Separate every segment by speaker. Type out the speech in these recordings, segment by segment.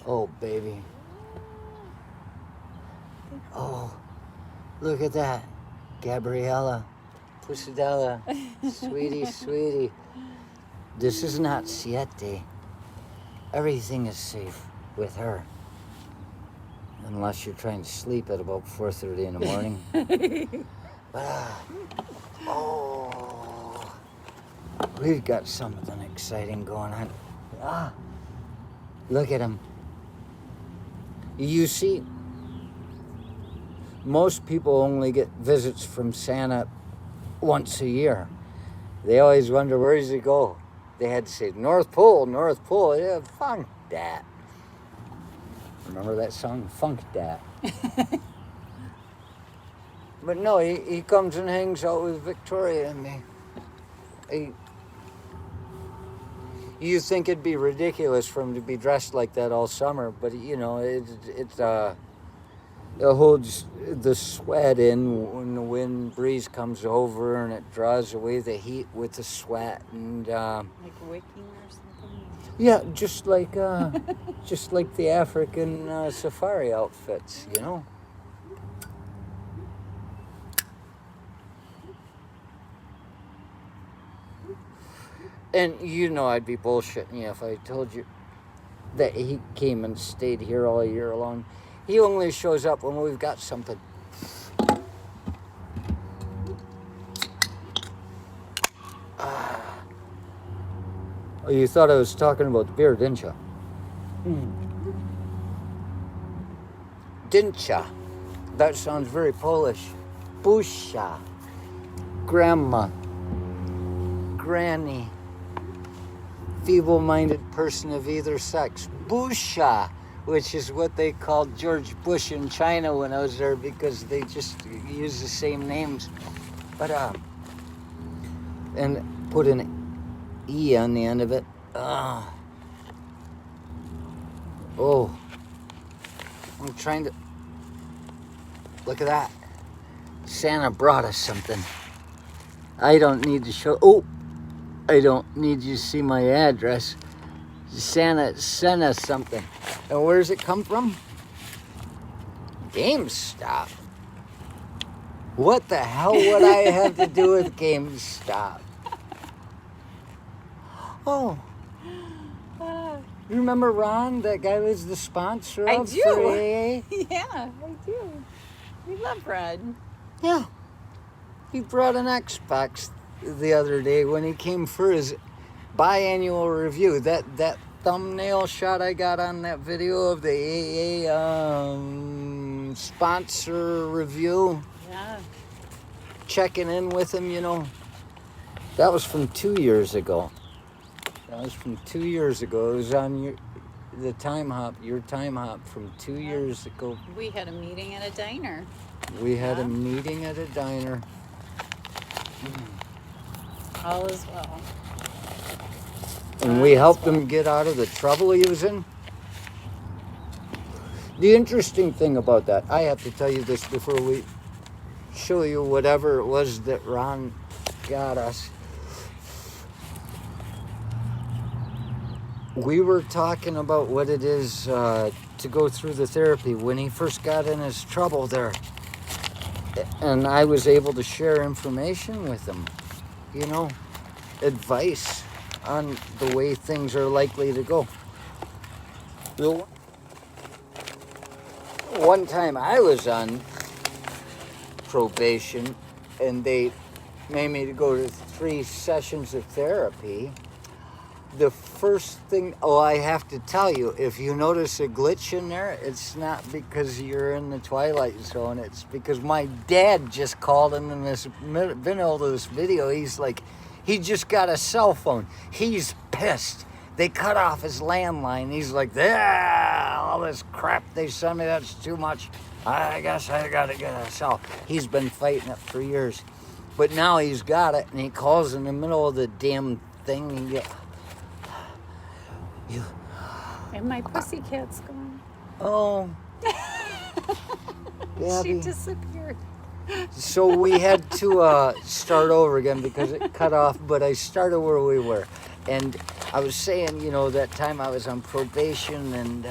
Speaker 1: Oh, baby. Oh, look at that. Gabriella. Pusadella. Sweetie, sweetie. This is not Siete. Everything is safe with her. Unless you're trying to sleep at about 4:30 in the morning. Oh, we've got something exciting going on. Look at him. You see, most people only get visits from Santa once a year. They always wonder, where does he go? They had to say, North Pole, North Pole. Yeah, funk that. Remember that song? Funk that. But no, he comes and hangs out with Victoria and me. You think it'd be ridiculous for him to be dressed like that all summer, but it holds the sweat in when the wind breeze comes over, and it draws away the heat with the sweat, and
Speaker 2: like wicking or something.
Speaker 1: Yeah, just like the African safari outfits, you know. And you know I'd be bullshitting you if I told you that he came and stayed here all year long. He only shows up when we've got something. Oh, you thought I was talking about the beer, didn't you? Didn't ya? That sounds very Polish. Busha. Grandma. Granny. Feeble-minded person of either sex. Busha, which is what they called George Bush in China when I was there, because they just use the same names. But and put an E on the end of it. Oh, I'm trying to look at that. Santa brought us something. I don't need to show. Oh, I don't need you to see my address. Santa sent us something. And where does it come from? GameStop. What the hell would I have to do with GameStop? Oh. You remember Ron? That guy was the sponsor
Speaker 2: I
Speaker 1: of
Speaker 2: do.
Speaker 1: for AA?
Speaker 2: Yeah, I do. We love Red.
Speaker 1: Yeah. He brought an Xbox the other day when he came for his biannual review. That thumbnail shot I got on that video of the AA sponsor review.
Speaker 2: Yeah.
Speaker 1: Checking in with him, you know. That was from 2 years ago. It was on your time hop from 2 years ago.
Speaker 2: We had a meeting at a diner. All is well.
Speaker 1: And we helped him get out of the trouble he was in. The interesting thing about that, I have to tell you this before we show you whatever it was that Ron got us. We were talking about what it is to go through the therapy when he first got in his trouble there. And I was able to share information with him, you know, advice on the way things are likely to go. One time I was on probation and they made me to go to 3 sessions of therapy. The first thing, I have to tell you, if you notice a glitch in there, it's not because you're in the Twilight Zone. It's because my dad just called him in this middle of this video. He's like, he just got a cell phone. He's pissed. They cut off his landline. He's like, all this crap they sent me, that's too much. I guess I gotta get a cell. He's been fighting it for years. But now he's got it, and he calls in the middle of the damn thing.
Speaker 2: And my pussycat's gone.
Speaker 1: Oh.
Speaker 2: She disappeared.
Speaker 1: So we had to start over again because it cut off, but I started where we were. And I was saying, that time I was on probation and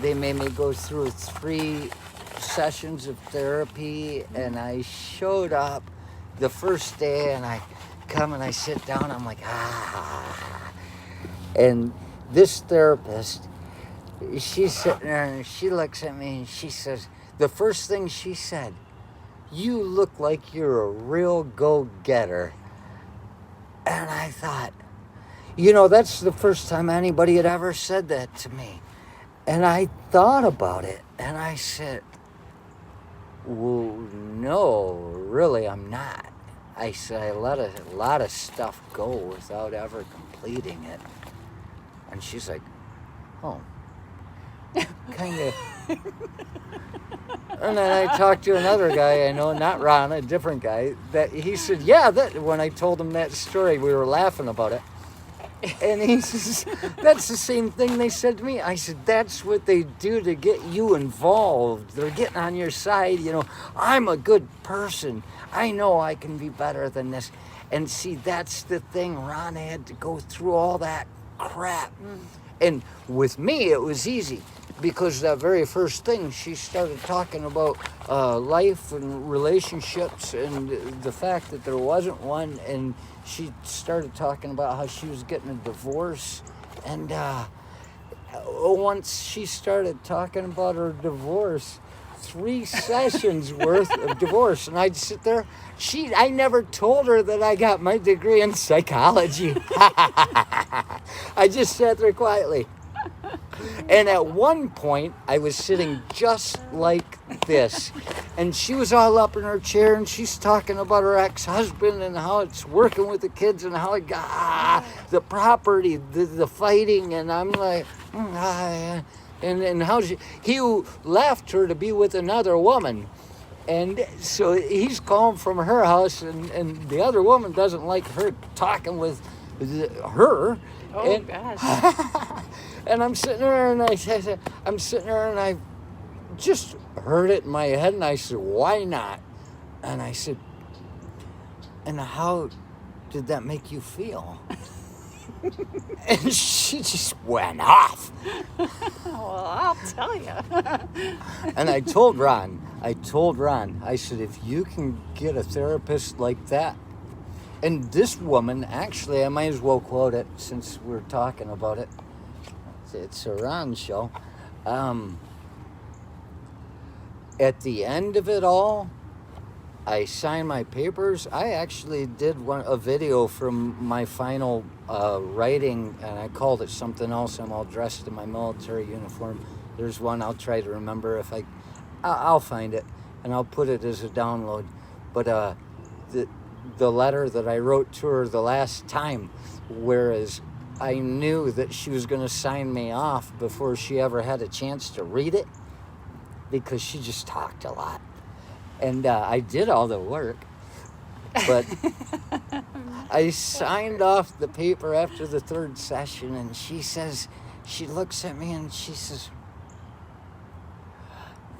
Speaker 1: they made me go through 3 sessions of therapy, and I showed up the first day and I come and I sit down, I'm like, and this therapist, she's sitting there and she looks at me and she says, the first thing she said, you look like you're a real go-getter. And I thought, that's the first time anybody had ever said that to me. And I thought about it and I said, well, no, really, I'm not. I said, I let a lot of stuff go without ever completing it. And she's like, oh, kind of. And then I talked to another guy I know, not Ron, a different guy, that he said, yeah, that when I told him that story, we were laughing about it. And he says, that's the same thing they said to me. I said, that's what they do to get you involved. They're getting on your side. I'm a good person. I know I can be better than this. And see, that's the thing. Ron had to go through all that crap. And with me, it was easy because that very first thing, she started talking about life and relationships and the fact that there wasn't one. And she started talking about how she was getting a divorce. And once she started talking about her divorce, 3 sessions worth of divorce. And I'd sit there. I never told her that I got my degree in psychology. I just sat there quietly. And at one point, I was sitting just like this. And she was all up in her chair, and she's talking about her ex-husband and how it's working with the kids and how it got the property, the fighting. And I'm like, and how he left her to be with another woman. And so he's calling from her house, and the other woman doesn't like her talking with her.
Speaker 2: Oh,
Speaker 1: and,
Speaker 2: gosh.
Speaker 1: And I'm sitting there, and I just heard it in my head, and I said, why not? And I said, and how did that make you feel? And she just went off.
Speaker 2: Well, I'll tell you.
Speaker 1: And I told Ron, I said, if you can get a therapist like that, and this woman, actually, I might as well quote it since we're talking about it. It's a Ron show. At the end of it all, I signed my papers. I actually did a video from my final writing, and I called it something else. I'm all dressed in my military uniform. There's one I'll try to remember if I'll find it, and I'll put it as a download. But the letter that I wrote to her the last time, whereas I knew that she was going to sign me off before she ever had a chance to read it, because she just talked a lot. And I did all the work, but I signed off the paper after the 3rd session, and she looks at me and she says,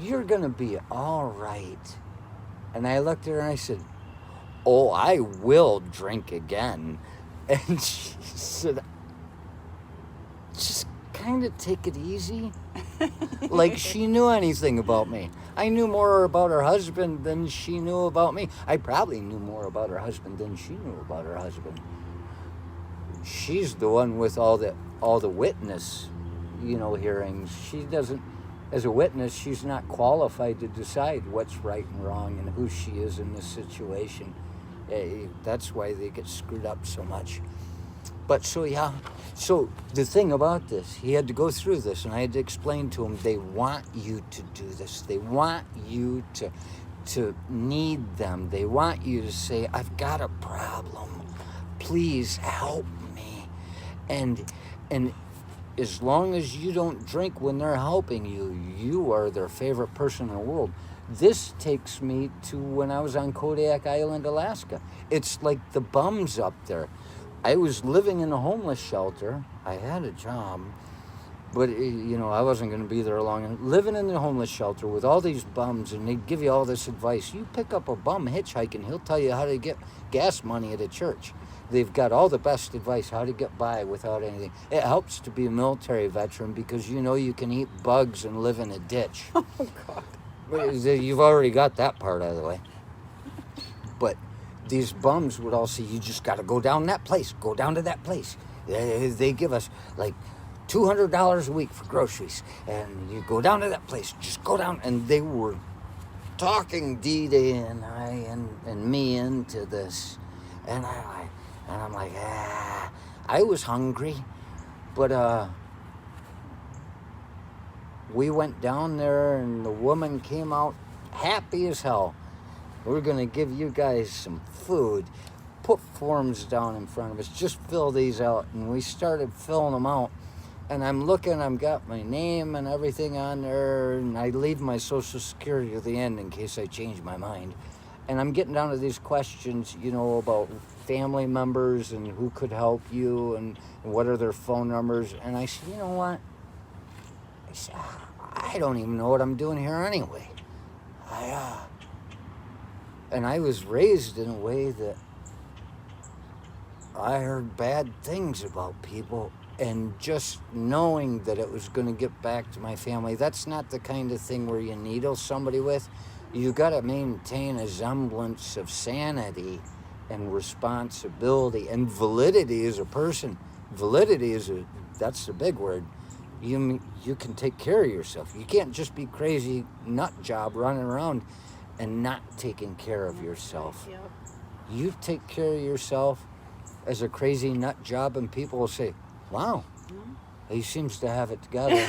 Speaker 1: you're going to be all right. And I looked at her and I said, oh, I will drink again. And she said, just kind of take it easy. Like she knew anything about me. I knew more about her husband than she knew about me. I probably knew more about her husband than she knew about her husband. She's the one with all the witness, hearings. She doesn't, as a witness, she's not qualified to decide what's right and wrong and who she is in this situation. That's why they get screwed up so much. But so the thing about this, he had to go through this, and I had to explain to him, they want you to do this. They want you to need them. They want you to say, I've got a problem. Please help me. And as long as you don't drink when they're helping you, you are their favorite person in the world. This takes me to when I was on Kodiak Island, Alaska. It's like the bums up there. I was living in a homeless shelter. I had a job, but I wasn't going to be there long. Living in the homeless shelter with all these bums, and they'd give you all this advice. You pick up a bum hitchhiking, he'll tell you how to get gas money at a church. They've got all the best advice how to get by without anything. It helps to be a military veteran because you can eat bugs and live in a ditch.
Speaker 2: Oh, God.
Speaker 1: You've already got that part out of the way. But these bums would all say, you just got to go down that place, go down to that place. They give us like $200 a week for groceries, and you go down to that place, just go down. And they were talking D-Day and I and me into this, and I'm like, I was hungry, but we went down there, and the woman came out happy as hell. We're gonna give you guys some food. Put forms down in front of us. Just fill these out, and we started filling them out. And I'm looking, I've got my name and everything on there, and I leave my social security at the end in case I change my mind. And I'm getting down to these questions, about family members and who could help you and what are their phone numbers. And I said, you know what? I said, I don't even know what I'm doing here anyway. And I was raised in a way that I heard bad things about people, and just knowing that it was going to get back to my family, that's not the kind of thing where you needle somebody with. You got to maintain a semblance of sanity and responsibility and validity as a person. Validity that's the big word. You can take care of yourself. You can't just be crazy nut job running around and not taking care of yourself.
Speaker 2: Yep.
Speaker 1: You take care of yourself as a crazy nut job, and people will say, wow, he seems to have it together.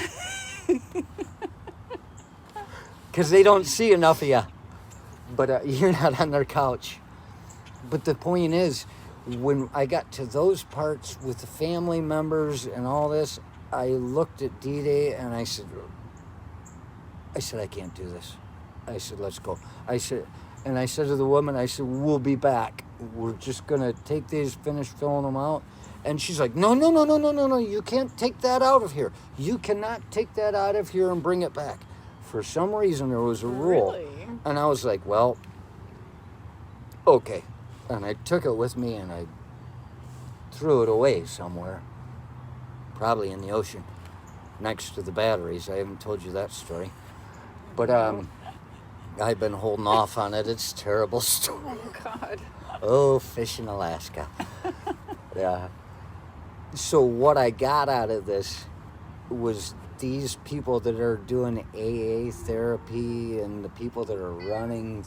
Speaker 1: Because they don't see enough of you. But you're not on their couch. But the point is, when I got to those parts with the family members and all this, I looked at D-Day and I said, I can't do this. I said, let's go. I said to the woman, we'll be back. We're just going to take these, finish filling them out. And she's like, no, you can't take that out of here. You cannot take that out of here and bring it back. For some reason, there was a rule.
Speaker 2: Really?
Speaker 1: And I was like, well, okay. And I took it with me and I threw it away somewhere. Probably in the ocean, next to the batteries. I haven't told you that story. But I've been holding off on it. It's a terrible story.
Speaker 2: Oh, God.
Speaker 1: Oh, fish in Alaska. Yeah. So what I got out of this was these people that are doing AA therapy and the people that are running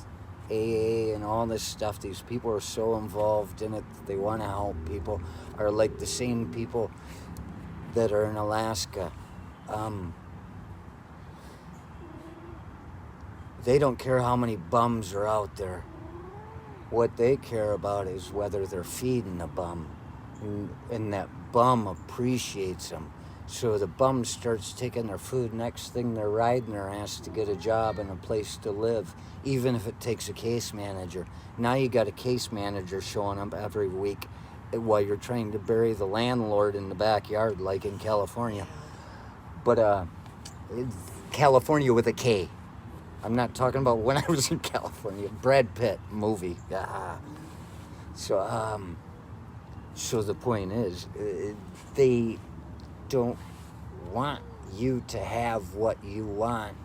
Speaker 1: AA and all this stuff, these people are so involved in it, they want to help people, are like the same people that are in Alaska. They don't care how many bums are out there. What they care about is whether they're feeding the bum, and that bum appreciates them. So the bum starts taking their food. Next thing, they're riding their ass to get a job and a place to live, even if it takes a case manager. Now you got a case manager showing up every week while you're trying to bury the landlord in the backyard, like in California. But California with a K. I'm not talking about when I was in California. Brad Pitt movie. So the point is, they don't want you to have what you want.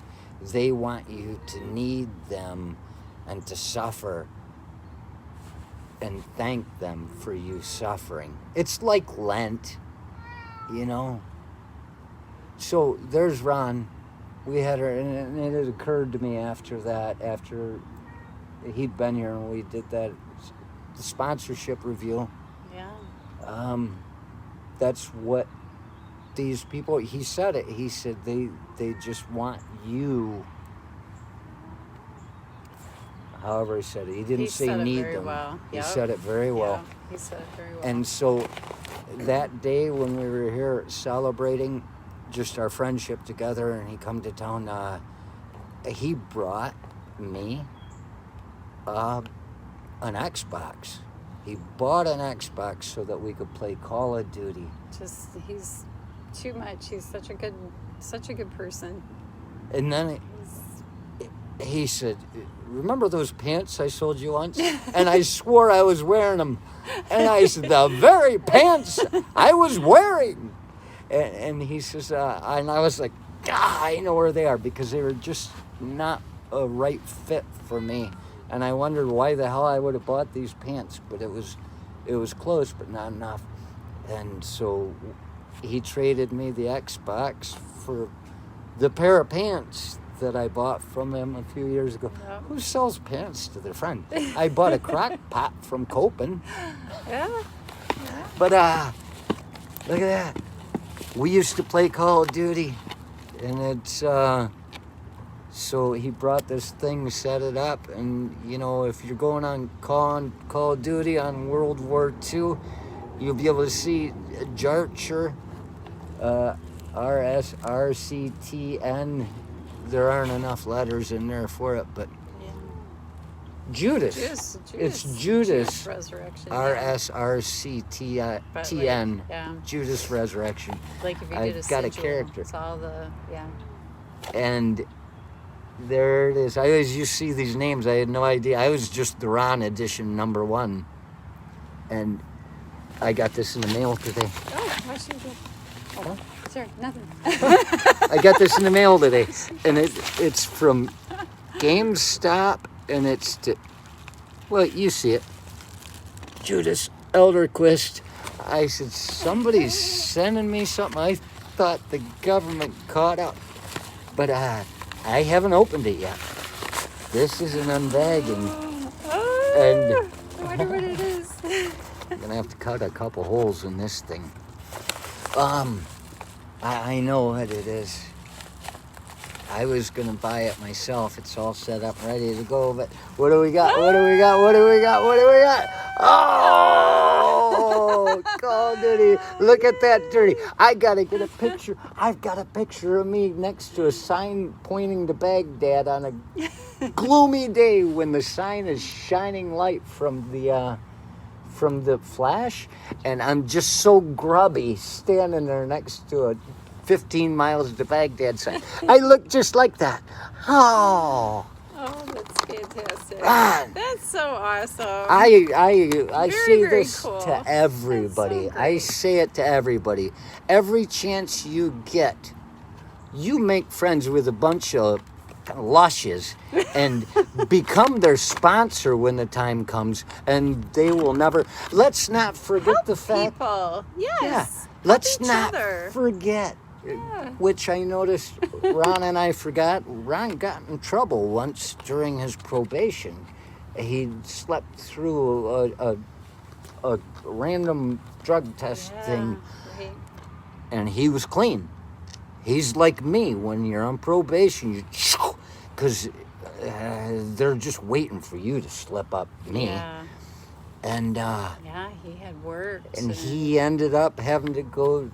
Speaker 1: They want you to need them and to suffer and thank them for you suffering. It's like Lent, So there's Ron. We had her, and it had occurred to me after he'd been here and we did the sponsorship review.
Speaker 2: Yeah.
Speaker 1: That's what these people, he said it, he said they just want you. However he said it. He didn't say need them.
Speaker 2: Well.
Speaker 1: He said it very well.
Speaker 2: Yeah, he said it very well.
Speaker 1: And so that day when we were here celebrating just our friendship together, and he come to town, he brought me an Xbox. He bought an Xbox so that we could play Call of Duty.
Speaker 2: He's too much. He's such a good person.
Speaker 1: And then he said, remember those pants I sold you once? And I swore I was wearing them. And I said, the very pants I was wearing. And he says, and I was like, I know where they are, because they were just not a right fit for me. And I wondered why the hell I would have bought these pants, but it was close, but not enough. And so he traded me the Xbox for the pair of pants that I bought from him a few years ago.
Speaker 2: Yep.
Speaker 1: Who sells pants to their friend? I bought a crock pot from Copen.
Speaker 2: Yeah.
Speaker 1: But look at that. We used to play Call of Duty, and it's so he brought this thing, set it up, and you know, if you're going on Call of Duty on World War II, you'll be able to see Jarcher, RSRCTN. There aren't enough letters in there for it, but
Speaker 2: Yeah.
Speaker 1: Judas. It's Judas.
Speaker 2: Judas Resurrection.
Speaker 1: RSRCTN.
Speaker 2: Yeah.
Speaker 1: Judas Resurrection.
Speaker 2: Like if you
Speaker 1: I've
Speaker 2: did a
Speaker 1: got a
Speaker 2: sigil,
Speaker 1: character.
Speaker 2: It's all the
Speaker 1: And there it is. I always used to see these names. I had no idea. I was just the Ron edition #1. And I got this in the mail today.
Speaker 2: Oh, why should you? Oh, sorry, nothing.
Speaker 1: I got this in the mail today. And it's from GameStop. And it's well, you see it. Judas Elderquist. I said, somebody's sending me something. I thought the government caught up. But I haven't opened it yet. This is an unbagging. And
Speaker 2: I wonder what it is.
Speaker 1: I'm going to have to cut a couple holes in this thing. I know what it is. I was going to buy it myself. It's all set up, ready to go. But what do we got? What do we got? What do we got? What do we got? Oh, Call of Duty. Look at that dirty. I got to get a picture. I've got a picture of me next to a sign pointing to Baghdad on a gloomy day when the sign is shining light from the flash. And I'm just so grubby standing there next to a 15 miles to Baghdad sign. I look just like that. Oh,
Speaker 2: that's fantastic.
Speaker 1: Man.
Speaker 2: That's so awesome.
Speaker 1: I
Speaker 2: Very,
Speaker 1: say
Speaker 2: very
Speaker 1: this
Speaker 2: cool.
Speaker 1: to everybody.
Speaker 2: That's so
Speaker 1: I
Speaker 2: great.
Speaker 1: say it to everybody. Every chance you get, you make friends with a bunch of lushes and become their sponsor when the time comes, and they will never. Let's not forget
Speaker 2: Help
Speaker 1: the fact.
Speaker 2: people. Yes.
Speaker 1: Yeah. Let's
Speaker 2: each
Speaker 1: not
Speaker 2: other.
Speaker 1: forget.
Speaker 2: Yeah.
Speaker 1: Which I noticed Ron and I forgot. Ron got in trouble once during his probation. He slept through a random drug test thing,
Speaker 2: Right.
Speaker 1: and he was clean. He's like me when you're on probation, because they're just waiting for you to slip up. Me.
Speaker 2: Yeah.
Speaker 1: And
Speaker 2: He had worked.
Speaker 1: and he ended up having to go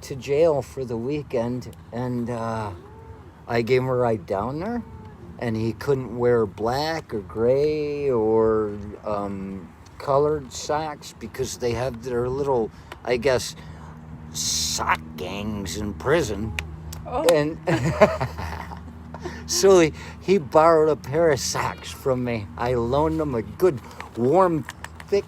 Speaker 1: to jail for the weekend, and I gave him a ride down there, and he couldn't wear black or gray or colored socks because they have their little, I guess, sock gangs in prison.
Speaker 2: Oh.
Speaker 1: And so he borrowed a pair of socks from me. I loaned him a good warm thick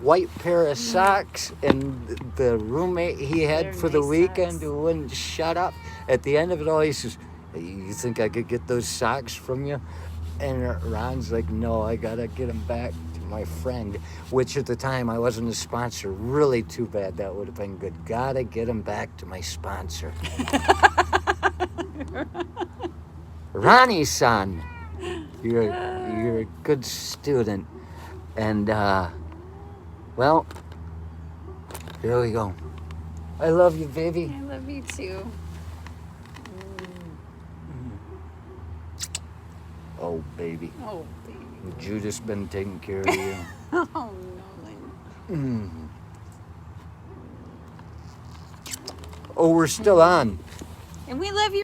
Speaker 1: white pair of socks, and the roommate he had
Speaker 2: They're
Speaker 1: for the
Speaker 2: nice
Speaker 1: weekend
Speaker 2: socks.
Speaker 1: who wouldn't shut up. At the end of it all, he says, "You think I could get those socks from you?" And Ron's like, "No, I gotta get them back to my friend," which at the time I wasn't a sponsor. Really too bad. That would have been good. Gotta get them back to my sponsor. Ronnie-san, you're a good student. And, well, here we go. I love you, baby.
Speaker 2: I love you too.
Speaker 1: Oh, baby.
Speaker 2: Oh, baby.
Speaker 1: Judas been taking care of you.
Speaker 2: Oh, no.
Speaker 1: Oh, we're still on.
Speaker 2: And we love you.